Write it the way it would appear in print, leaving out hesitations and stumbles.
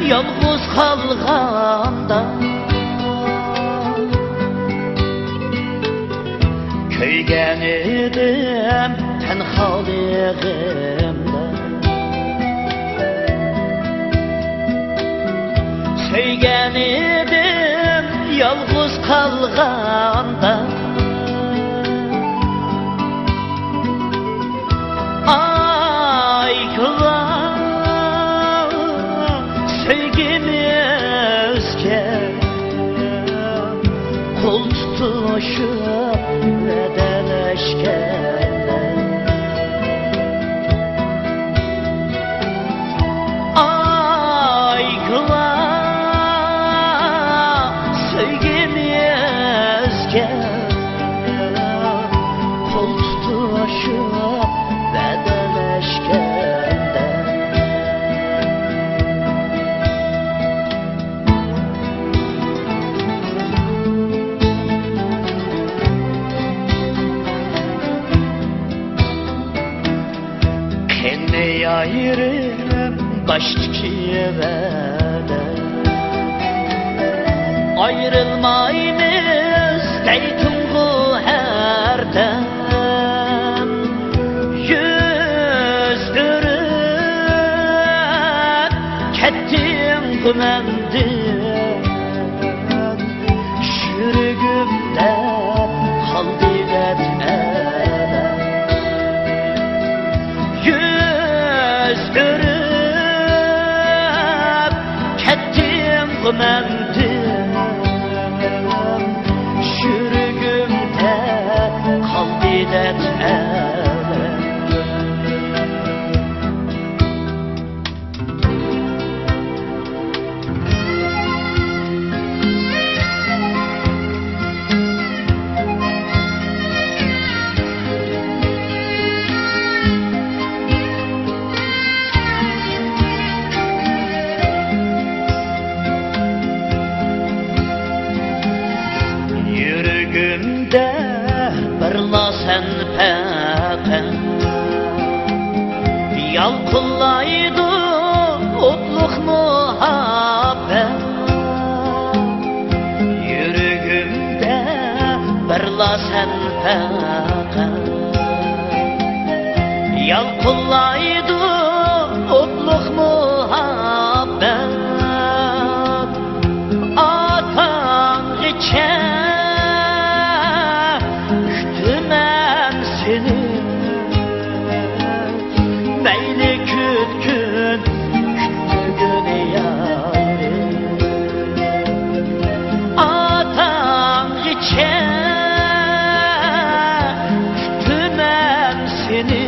yalğız qalğanda köygen edim tenhalığımda söygen edim yalğız qalğanda aygılar sevgimizge kol tutuşup vedeleşkenler aygılar sevgimizge kol tutuşup vedeleşkenler kendi ayrım baştaki evde ayrılmayımız deytum bu herden yüzdürüp kettim gümendin şürgümde kaldı vedele yüzdürüp kettim gümendin şürgümde kaldı vedele yürgümde birla sen peken yalqıllaydı otluq muhabbet yürgümde birla sen peken yalqıllaydı otluq muhabbet atan geçen meyli kütkün küttügün yâri atan geçen küttümem seni